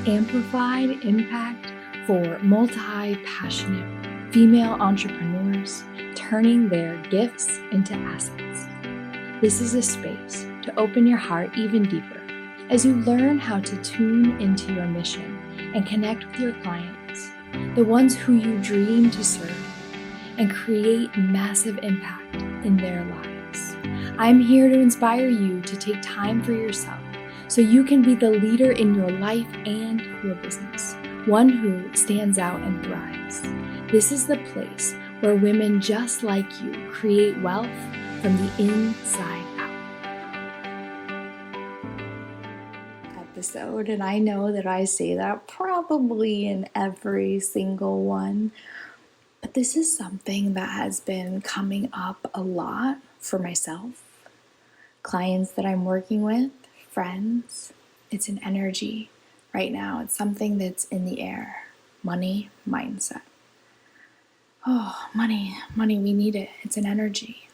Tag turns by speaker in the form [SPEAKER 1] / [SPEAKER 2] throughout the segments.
[SPEAKER 1] amplified impact for multi-passionate female entrepreneurs turning their gifts into assets. This is a space to open your heart even deeper as you learn how to tune into your mission and connect with your clients, the ones who you dream to serve, and create massive impact in their lives. I'm here to inspire you to take time for yourself so you can be the leader in your life and your business, one who stands out and thrives. This is the place where women just like you create wealth from the inside out. Episode, and I know that I say that probably in every single one, but this is something that has been coming up a lot for myself, clients that I'm working with, friends. It's an energy right now. It's something that's in the air. Money, mindset. Oh, money, we need it. It's an energy.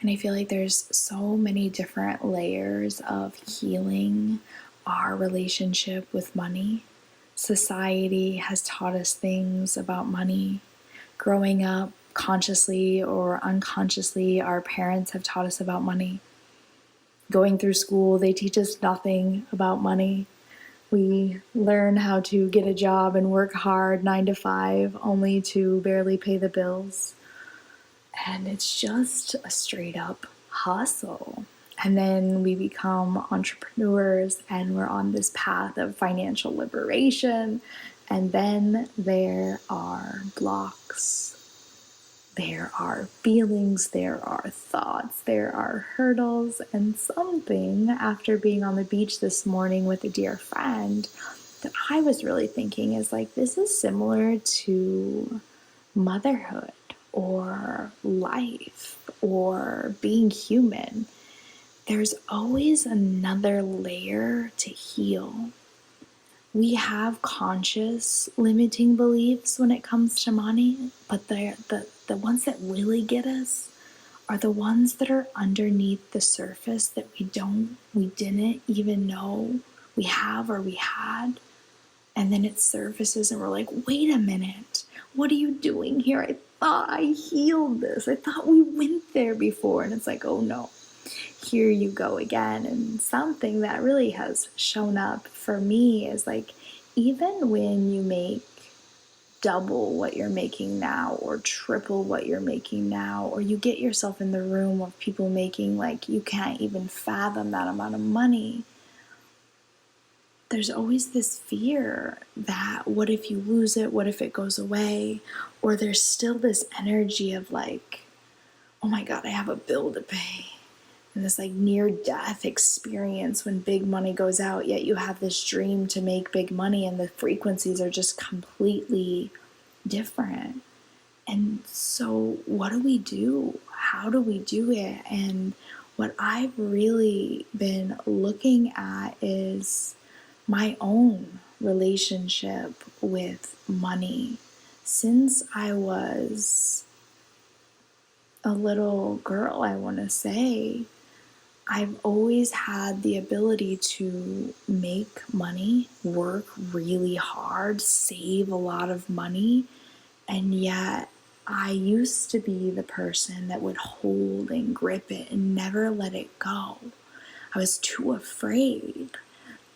[SPEAKER 1] And I feel like there's so many different layers of healing our relationship with money. Society has taught us things about money. Growing up, consciously or unconsciously, our parents have taught us about money. Going through school, they teach us nothing about money. We learn how to get a job and work hard 9 to 5 only to barely pay the bills. And it's just a straight up hustle. And then we become entrepreneurs and we're on this path of financial liberation. And then there are blocks. There are feelings, there are thoughts, there are hurdles, and something after being on the beach this morning with a dear friend that I was really thinking is like, this is similar to motherhood or life or being human. There's always another layer to heal. We have conscious limiting beliefs when it comes to money, but the ones that really get us are the ones that are underneath the surface that we didn't even know we have or we had. And then it surfaces and we're like, wait a minute, what are you doing here? I thought I healed this. I thought we went there before. And it's like, oh no. Here you go again. And something that really has shown up for me is like, even when you make double what you're making now or triple what you're making now, or you get yourself in the room of people making like you can't even fathom that amount of money, there's always this fear that what if you lose it? What if it goes away? Or there's still this energy of like, oh my God, I have a bill to pay. And this like near-death experience when big money goes out, yet you have this dream to make big money and the frequencies are just completely different. And so what do we do? How do we do it? And what I've really been looking at is my own relationship with money. Since I was a little girl, I want to say, I've always had the ability to make money, work really hard, save a lot of money, and yet I used to be the person that would hold and grip it and never let it go. I was too afraid.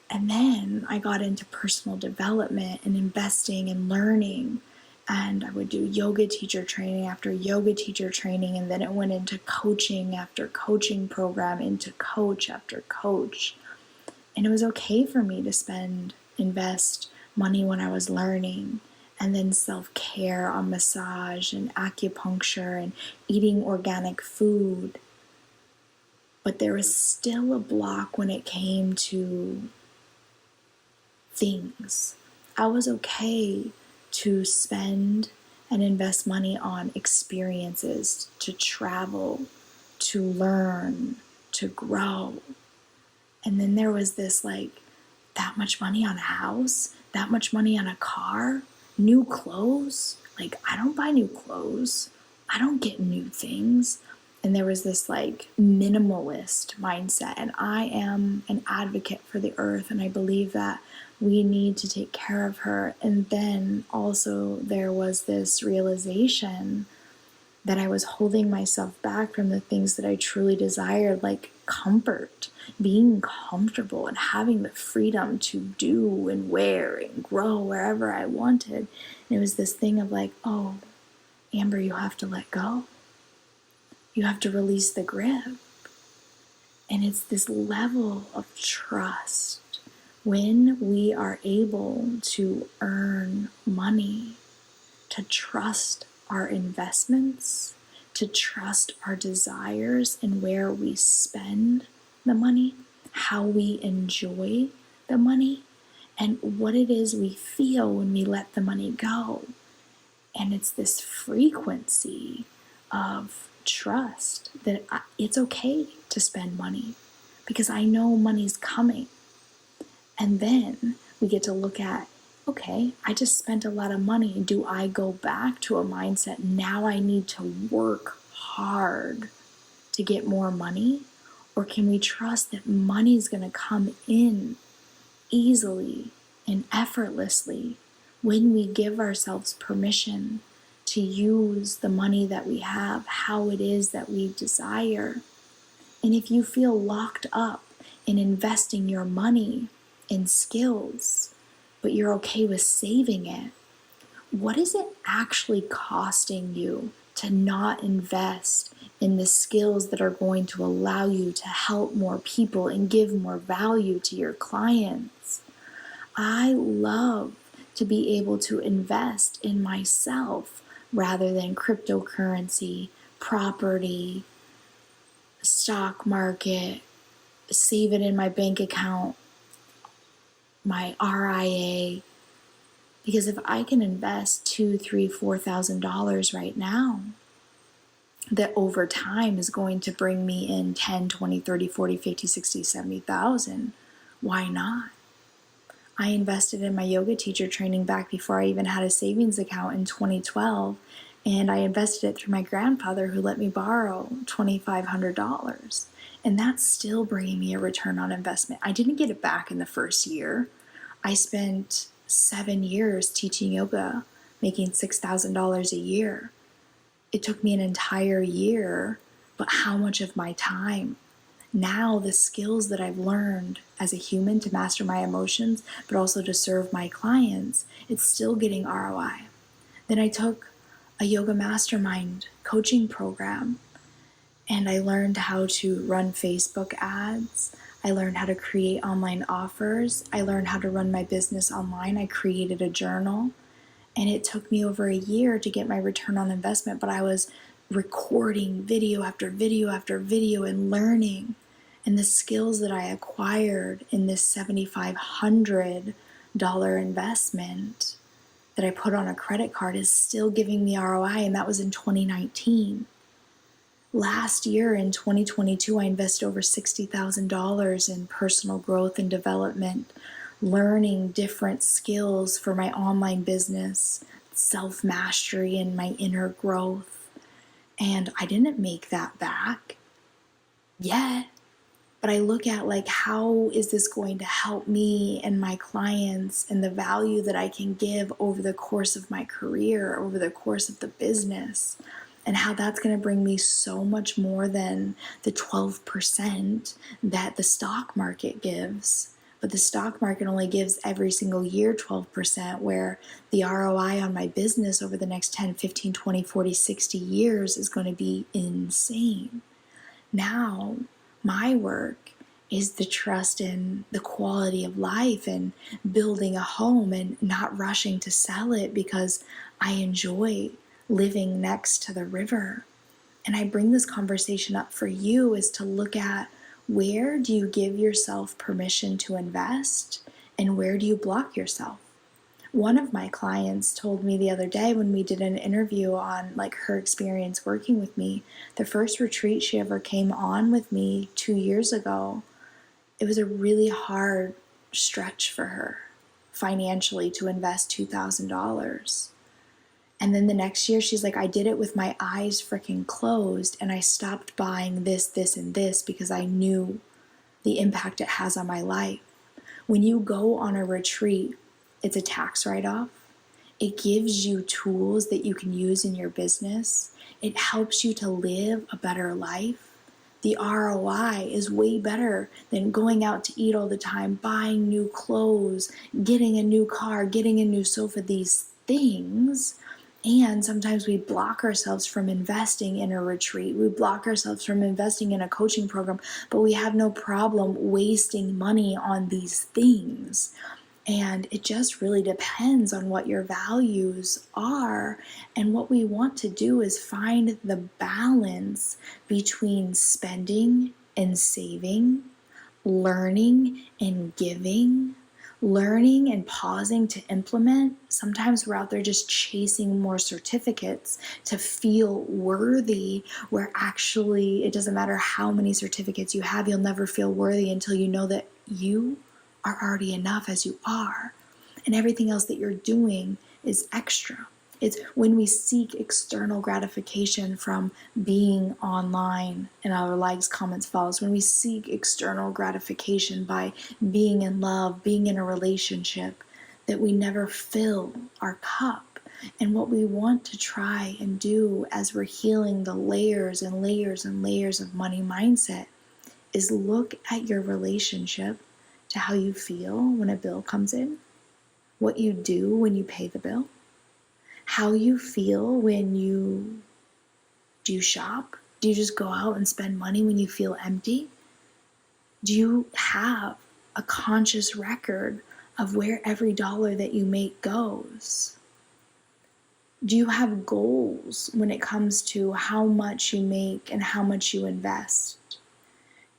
[SPEAKER 1] And then I got into personal development and investing and learning. And I would do yoga teacher training after yoga teacher training, and then it went into coaching after coaching program, into coach after coach. And it was okay for me to invest money when I was learning, and then self-care on massage and acupuncture and eating organic food. But there was still a block when it came to things. I was okay to spend and invest money on experiences, to travel, to learn, to grow. And then there was this like, that much money on a house, that much money on a car, new clothes. Like, I don't buy new clothes. I don't get new things. And there was this like minimalist mindset. And I am an advocate for the earth, and I believe that we need to take care of her. And then also there was this realization that I was holding myself back from the things that I truly desired, like comfort, being comfortable and having the freedom to do and wear and grow wherever I wanted. And it was this thing of like, oh, Amber, you have to let go. You have to release the grip. And it's this level of trust. When we are able to earn money, to trust our investments, to trust our desires and where we spend the money, how we enjoy the money, and what it is we feel when we let the money go. And it's this frequency of trust that it's okay to spend money because I know money's coming. And then we get to look at, okay, I just spent a lot of money. Do I go back to a mindset, now I need to work hard to get more money? Or can we trust that money's going to come in easily and effortlessly when we give ourselves permission to use the money that we have, how it is that we desire? And if you feel locked up in investing your money in skills, but you're okay with saving it, what is it actually costing you to not invest in the skills that are going to allow you to help more people and give more value to your clients? I love to be able to invest in myself rather than cryptocurrency, property, stock market, save it in my bank account, my RIA. Because if I can invest $2,000, $3,000, $4,000 right now, that over time is going to bring me in 10, 20, 30, 40, 50, 60, 70,000, why not? I invested in my yoga teacher training back before I even had a savings account in 2012, and I invested it through my grandfather who let me borrow $2,500. And that's still bringing me a return on investment. I didn't get it back in the first year. I spent 7 years teaching yoga, making $6,000 a year. It took me an entire year, but how much of my time? Now the skills that I've learned as a human to master my emotions, but also to serve my clients, it's still getting ROI. Then I took a yoga mastermind coaching program, and I learned how to run Facebook ads. I learned how to create online offers. I learned how to run my business online. I created a journal. And it took me over a year to get my return on investment, but I was recording video after video after video and learning. And the skills that I acquired in this $7,500 investment that I put on a credit card is still giving me ROI, and that was in 2019. Last year in 2022, I invested over $60,000 in personal growth and development, learning different skills for my online business, self-mastery, and my inner growth. And I didn't make that back yet, but I look at like, how is this going to help me and my clients and the value that I can give over the course of my career, over the course of the business, and how that's going to bring me so much more than the 12% that the stock market gives. But the stock market only gives every single year 12%, where the ROI on my business over the next 10, 15, 20, 40, 60 years is going to be insane. Now, my work is the trust in the quality of life and building a home and not rushing to sell it because I enjoy living next to the river. And I bring this conversation up for you is to look at, where do you give yourself permission to invest and where do you block yourself? One of my clients told me the other day when we did an interview on like her experience working with me, the first retreat she ever came on with me 2 years ago, it was a really hard stretch for her financially to invest $2,000. And then the next year, she's like, I did it with my eyes freaking closed, and I stopped buying this, this, and this because I knew the impact it has on my life. When you go on a retreat, it's a tax write-off. It gives you tools that you can use in your business. It helps you to live a better life. The ROI is way better than going out to eat all the time, buying new clothes, getting a new car, getting a new sofa, these things. And sometimes we block ourselves from investing in a retreat. We block ourselves from investing in a coaching program, but we have no problem wasting money on these things. And it just really depends on what your values are. And what we want to do is find the balance between spending and saving, learning and giving, learning and pausing to implement. Sometimes we're out there just chasing more certificates to feel worthy, where actually it doesn't matter how many certificates you have, you'll never feel worthy until you know that you are already enough as you are, and everything else that you're doing is extra. It's when we seek external gratification from being online and our likes, comments, follows, when we seek external gratification by being in love, being in a relationship, that we never fill our cup. And what we want to try and do as we're healing the layers and layers and layers of money mindset is look at your relationship to how you feel when a bill comes in, what you do when you pay the bill, how you feel when do you shop? Do you just go out and spend money when you feel empty? Do you have a conscious record of where every dollar that you make goes? Do you have goals when it comes to how much you make and how much you invest?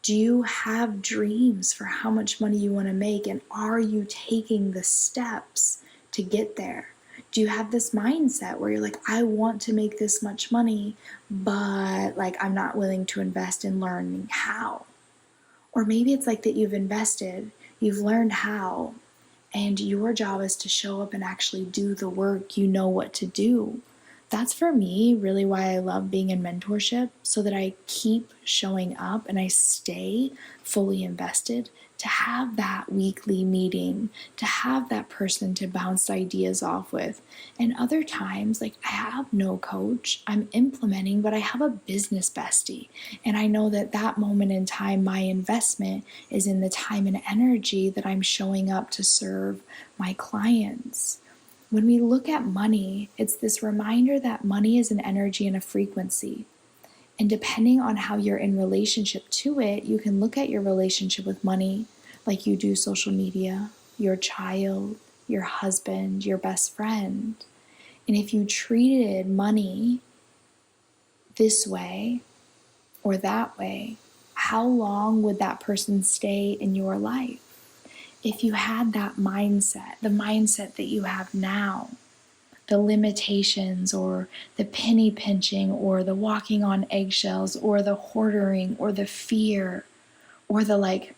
[SPEAKER 1] Do you have dreams for how much money you want to make, and are you taking the steps to get there? Do you have this mindset where you're like, I want to make this much money, but like I'm not willing to invest in learning how? Or maybe it's like that you've invested, you've learned how, and your job is to show up and actually do the work. You know what to do. That's for me really why I love being in mentorship, so that I keep showing up and I stay fully invested, to have that weekly meeting, to have that person to bounce ideas off with. And other times, like I have no coach, I'm implementing, but I have a business bestie. And I know that that moment in time, my investment is in the time and energy that I'm showing up to serve my clients. When we look at money, it's this reminder that money is an energy and a frequency. And depending on how you're in relationship to it, you can look at your relationship with money like you do social media, your child, your husband, your best friend. And if you treated money this way or that way, how long would that person stay in your life? If you had that mindset, the mindset that you have now, the limitations or the penny pinching or the walking on eggshells or the hoarding or the fear or the like,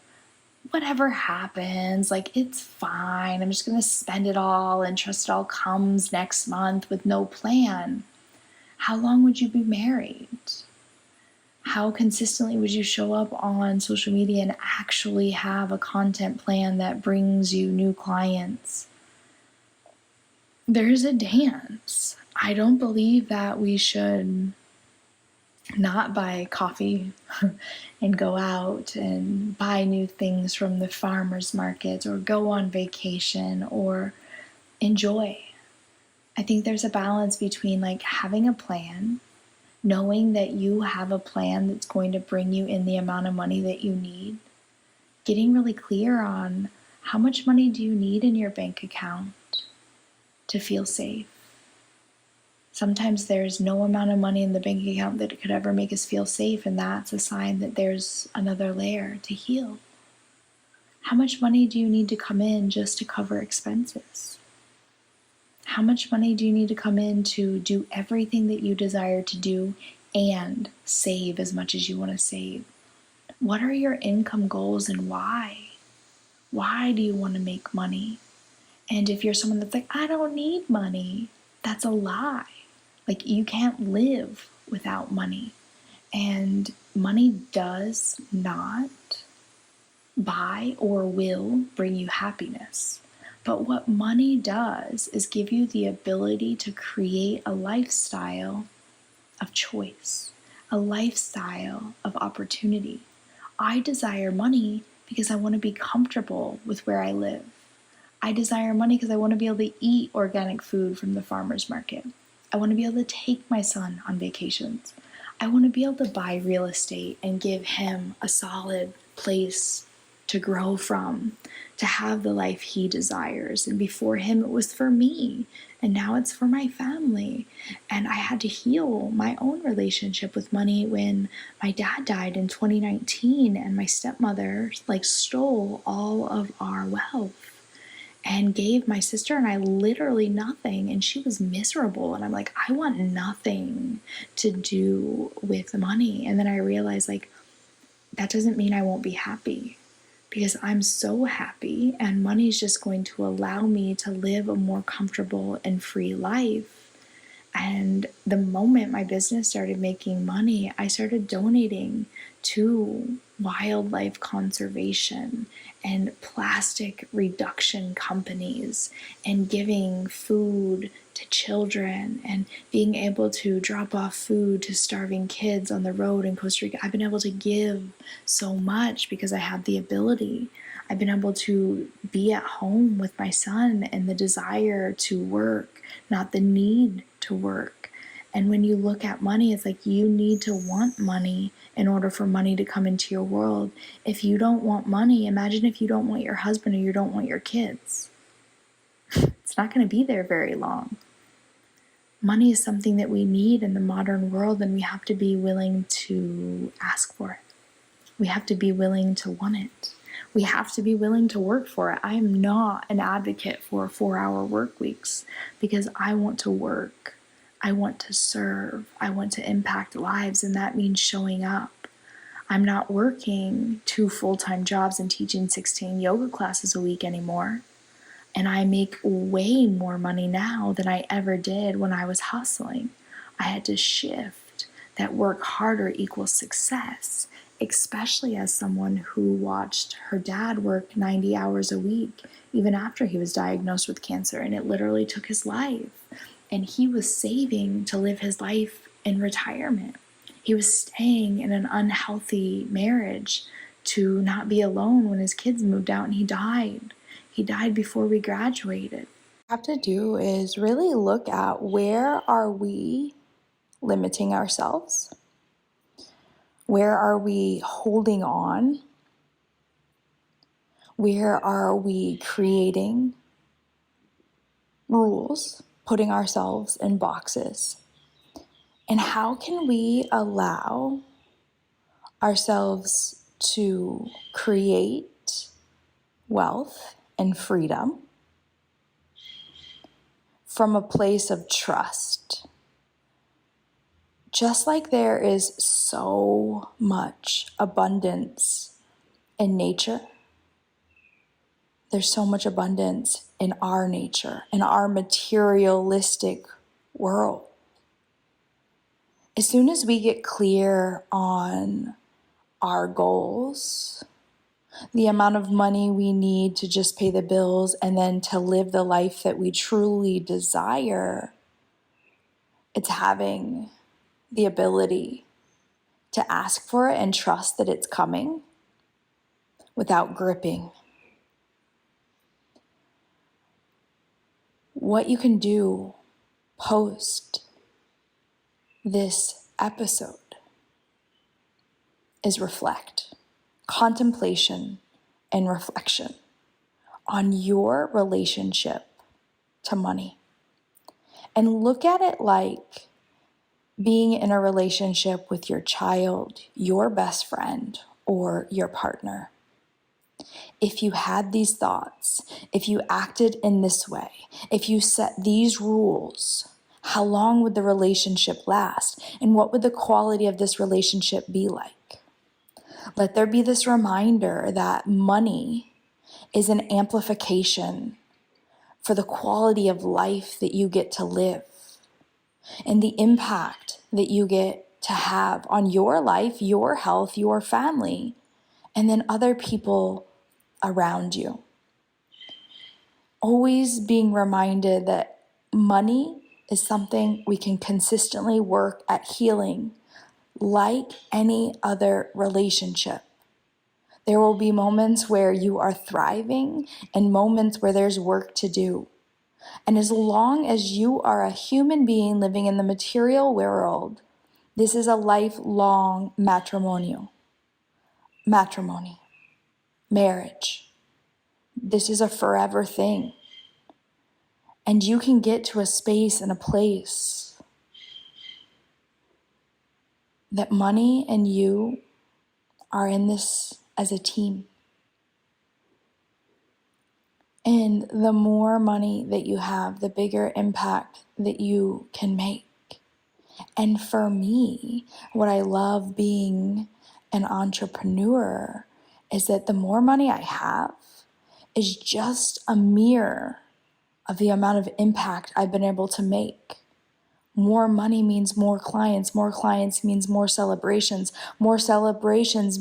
[SPEAKER 1] whatever happens, like it's fine, I'm just going to spend it all and trust it all comes next month with no plan, how long would you be married? How consistently would you show up on social media and actually have a content plan that brings you new clients? There's a dance. I don't believe that we should not buy coffee and go out and buy new things from the farmer's market or go on vacation or enjoy. I think there's a balance between like having a plan, knowing that you have a plan that's going to bring you in the amount of money that you need, getting really clear on how much money do you need in your bank account to feel safe. Sometimes there's no amount of money in the bank account that could ever make us feel safe, and that's a sign that there's another layer to heal. How much money do you need to come in just to cover expenses? How much money do you need to come in to do everything that you desire to do and save as much as you want to save? What are your income goals and why? Why do you want to make money? And if you're someone that's like, I don't need money, that's a lie. Like, you can't live without money. And money does not buy or will bring you happiness. But what money does is give you the ability to create a lifestyle of choice, a lifestyle of opportunity. I desire money because I want to be comfortable with where I live. I desire money because I want to be able to eat organic food from the farmer's market. I want to be able to take my son on vacations. I want to be able to buy real estate and give him a solid place to grow from, to have the life he desires. And before him, it was for me. And now it's for my family. And I had to heal my own relationship with money when my dad died in 2019 and my stepmother stole all of our wealth and gave my sister and I literally nothing, and she was miserable. And I'm like, I want nothing to do with money. And then I realized, that doesn't mean I won't be happy, because I'm so happy, and money is just going to allow me to live a more comfortable and free life. And the moment my business started making money, I started donating to wildlife conservation and plastic reduction companies, and giving food to children, and being able to drop off food to starving kids on the road in Costa Rica. I've been able to give so much because I have the ability. I've been able to be at home with my son, and the desire to work, not the need to work. And when you look at money, it's like you need to want money in order for money to come into your world. If you don't want money, imagine if you don't want your husband or you don't want your kids. It's not going to be there very long. Money is something that we need in the modern world, and we have to be willing to ask for it. We have to be willing to want it. We have to be willing to work for it. I am not an advocate for 4-hour work weeks, because I want to work. I want to serve. I want to impact lives, and that means showing up. I'm not working 2 full-time jobs and teaching 16 yoga classes a week anymore. And I make way more money now than I ever did when I was hustling. I had to shift that work harder equals success, especially as someone who watched her dad work 90 hours a week, even after he was diagnosed with cancer, and it literally took his life. And he was saving to live his life in retirement. He was staying in an unhealthy marriage to not be alone when his kids moved out, and he died. He died before we graduated. What we have to do is really look at, where are we limiting ourselves? Where are we holding on? Where are we creating rules, putting ourselves in boxes? And how can we allow ourselves to create wealth and freedom from a place of trust? Just like there is so much abundance in nature, there's so much abundance in our nature, in our materialistic world. As soon as we get clear on our goals, the amount of money we need to just pay the bills, and then to live the life that we truly desire, it's having the ability to ask for it and trust that it's coming without gripping. What you can do post this episode is reflect, contemplation, and reflection on your relationship to money. And look at it like being in a relationship with your child, your best friend, or your partner. If you had these thoughts, if you acted in this way, if you set these rules, how long would the relationship last? And what would the quality of this relationship be like? Let there be this reminder that money is an amplification for the quality of life that you get to live. and the impact that you get to have on your life, your health, your family, and then other people around you. Always being reminded that money is something we can consistently work at healing, like any other relationship. There will be moments where you are thriving and moments where there's work to do. And as long as you are a human being living in the material world, this is a lifelong matrimony, marriage. This is a forever thing. And you can get to a space and a place that money and you are in this as a team. And the more money that you have, the bigger impact that you can make. And for me, what I love being an entrepreneur is that the more money I have is just a mirror of the amount of impact I've been able to make. More money means more clients means more celebrations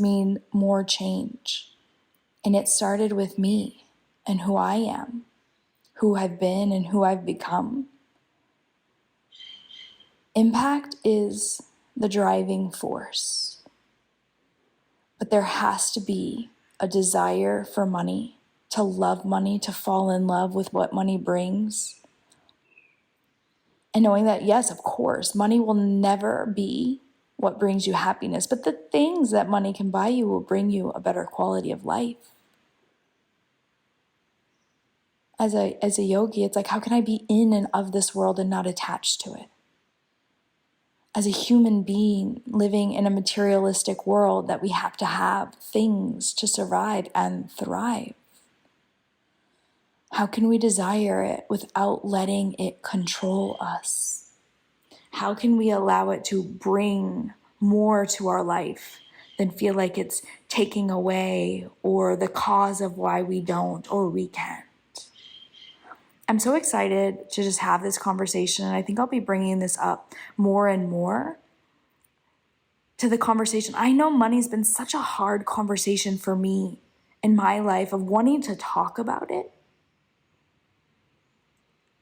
[SPEAKER 1] mean more change. And it started with me and who I am, who I've been and who I've become. Impact is the driving force, but there has to be a desire for money, to love money, to fall in love with what money brings. And knowing that, yes, of course, money will never be what brings you happiness, but the things that money can buy you will bring you a better quality of life. As a yogi, it's like, how can I be in and of this world and not attached to it? As a human being living in a materialistic world that we have to have things to survive and thrive. How can we desire it without letting it control us? How can we allow it to bring more to our life than feel like it's taking away or the cause of why we don't or we can't? I'm so excited to just have this conversation, and I think I'll be bringing this up more and more to the conversation. I know money's been such a hard conversation for me in my life of wanting to talk about it.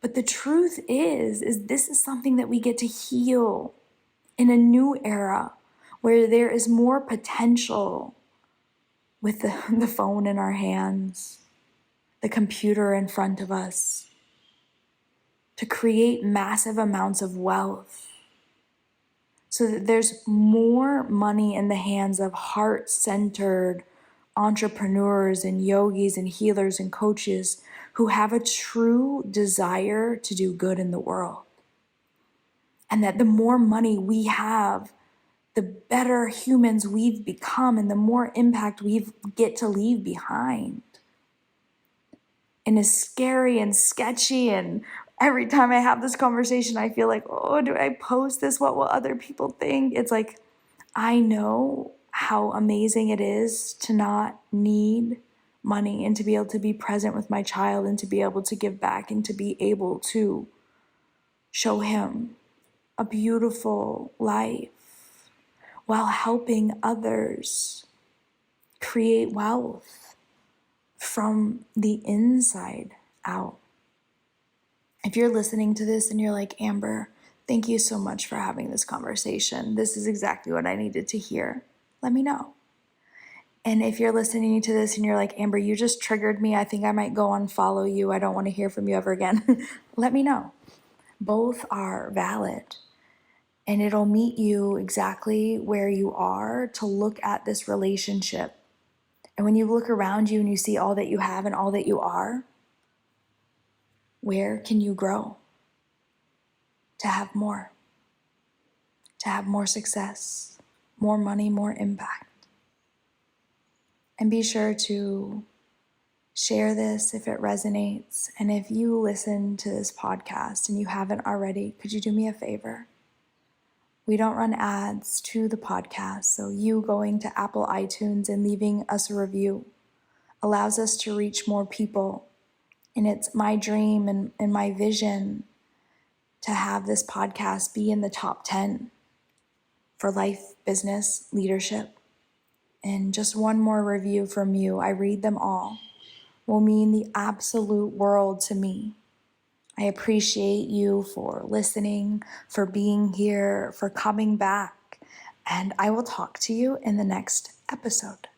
[SPEAKER 1] But the truth is this is something that we get to heal in a new era where there is more potential with the phone in our hands, the computer in front of us, to create massive amounts of wealth so that there's more money in the hands of heart-centered entrepreneurs and yogis and healers and coaches who have a true desire to do good in the world. And that the more money we have, the better humans we've become and the more impact we get to leave behind. And as scary and sketchy, and every time I have this conversation, I feel like, oh, do I post this? What will other people think? It's like, I know how amazing it is to not need money and to be able to be present with my child and to be able to give back and to be able to show him a beautiful life while helping others create wealth from the inside out. If you're listening to this and you're like, Amber, thank you so much for having this conversation. This is exactly what I needed to hear. Let me know. And if you're listening to this and you're like, Amber, you just triggered me. I think I might go unfollow you. I don't want to hear from you ever again. Let me know. Both are valid. And it'll meet you exactly where you are to look at this relationship. And when you look around you and you see all that you have and all that you are, where can you grow to have more success, more money, more impact? And be sure to share this if it resonates. And if you listen to this podcast and you haven't already, could you do me a favor? We don't run ads to the podcast, so you going to Apple iTunes and leaving us a review allows us to reach more people. And it's my dream and my vision to have this podcast be in the top 10 for life, business, leadership. And just one more review from you, I read them all, will mean the absolute world to me. I appreciate you for listening, for being here, for coming back, and I will talk to you in the next episode.